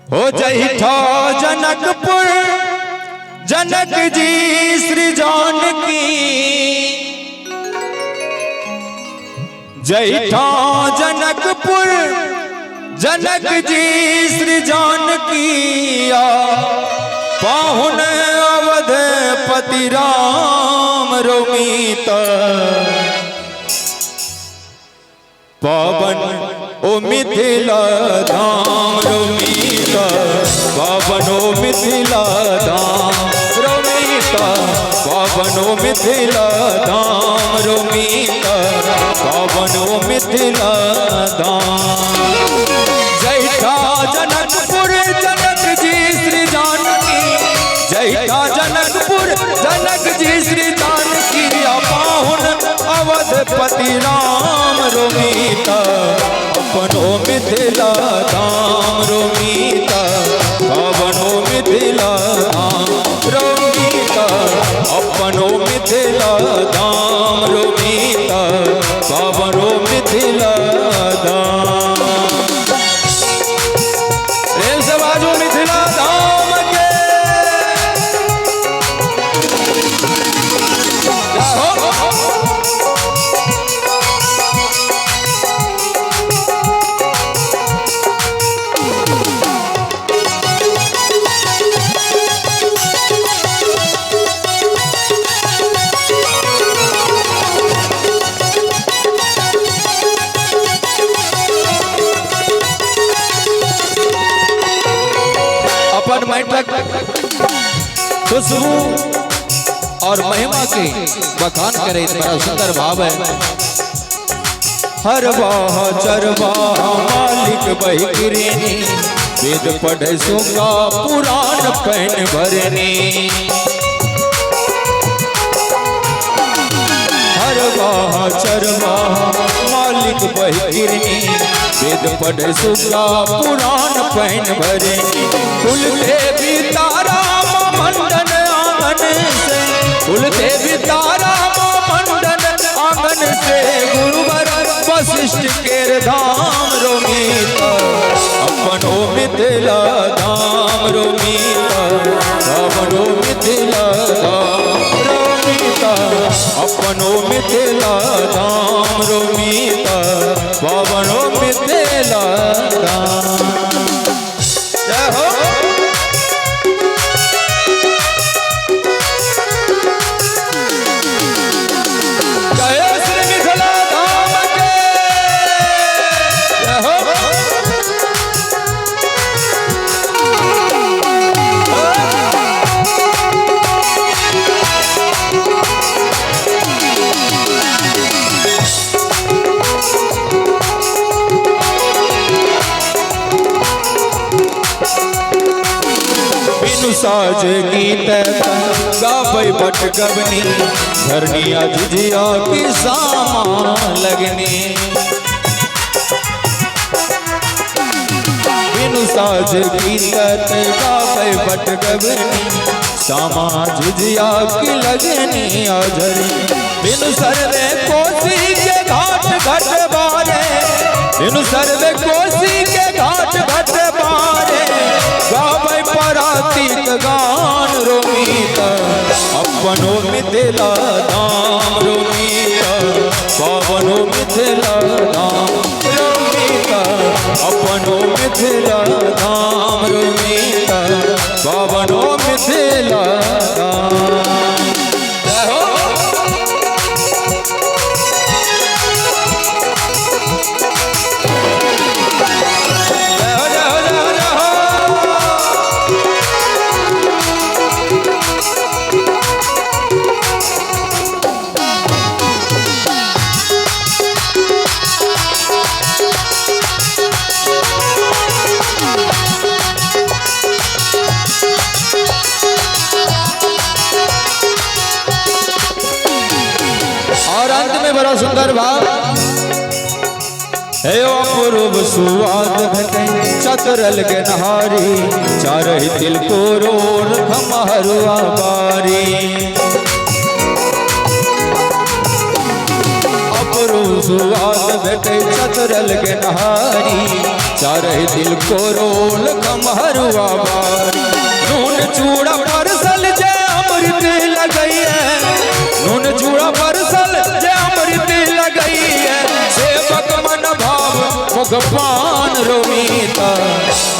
हो जैठा जनकपुर जनक जी श्री जानकी, जैठा जनकपुर जनक जी श्री जानकी, पाहुन अवधपति राम रोमित, पावन ओ मिथिला धाम रोमित, पावन ओ मिथिला धाम रोमित, पावन ओ मिथिला धाम रोमित, पावन ओ मिथिला धाम। जैठा जनकपुर जनक जी श्री जानकी, जैठा जनकपुर जनक जी श्री जानकी, पाहुन अवधपति राम रोमित, अपनो मिथिला धाम रोमित, पावनो मिथिला धाम रोमित, अपनो मिथिला धाम रोमित, पावनो मिथिला धाम। प्रेम से बाजू मिथिला धाम के खुशबू और महिमा के बखान करे, बड़ा सुंदर भाव है। हर वाह चरवाह मालिक बहिगिरनी, वेद पढ़े सुगा पुराण पहन भरनी। हर वाह चरवाह मालिक बहिगिरनी, वेद पढ़े सुगा पुराण पहन भरनी। कुल देवी तारा मंडन आंगन से, कुल देवी तारा मंडन आंगन से, गुरुवर वशिष्ठ केर धाम रोमित, अपनो मिथिला धाम रोमित, अपनो मिथिला धाम रोमित, अपनो मिथिला धाम रोमित, पावनो मिथिला धाम। जय हो। साज गीत गाबै बट गबनी, धरनिया झिझिया की सामा लगनी। बिनु साज गीत गाबै बट गबनी, सामा झिझिया की लगनी आझरी। बिनु सर्वे कोसी के घाट घट बारे, बिनु सर्वे कोसी के घाट घट बारे, गाबै परातीक गान रोमित, अपनो मिथिला धाम रोमित, पावनो मिथिला धाम रोमित, अपनो मिथिला धाम रोमित, पावनो मिथिला धाम। बड़ा सुंदर भाव है। अपूर्व सुवाद घटे चतुरल के नहारी, चारही तिल को रोर खमहरुआ बारी। कोरो सुवाद भेटे चतरल के नहारी चारे दिल को रोल खमहरुआ बारी नून चूड़ा परसल जे अमृत लगई है नून चूड़ा परसल जे अमृत लगई है सेवक मन भाव मुख पान रोमीता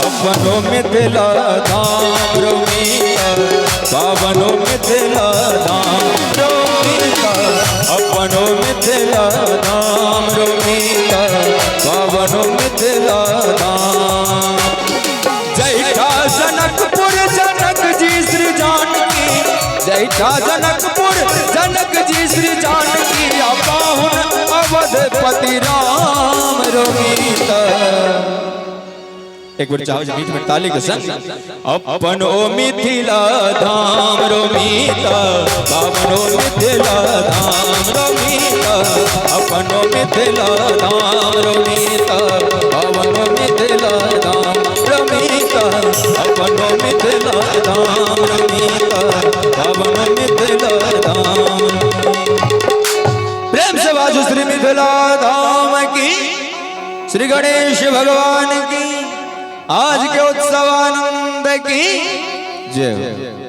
अपनो मिथिला धाम रोमीता पावनो मिथिला धाम रोमीता अपनो मिथिला धाम रोमीता पावनो मिथिला धाम जैठा जनकपुर जनक जी श्री जानकी जैठा जनकपुर जनक जी श्री जानकी पाहुन अवधपति राम रोमीता एक बार चाहो मीठ में ताली के संग अपनो मिथिला धाम रोमीता पावनो मिथिला धाम रोमीता अपनो मिथिला धाम रोमीता पावनो मिथिला धाम रोमीता अपनो मिथिला धाम रोमीता पावनो मिथिला धाम प्रेम से बाजू श्री मिथिला धाम की श्री गणेश भगवान की आज के उत्सव आनंद की जय।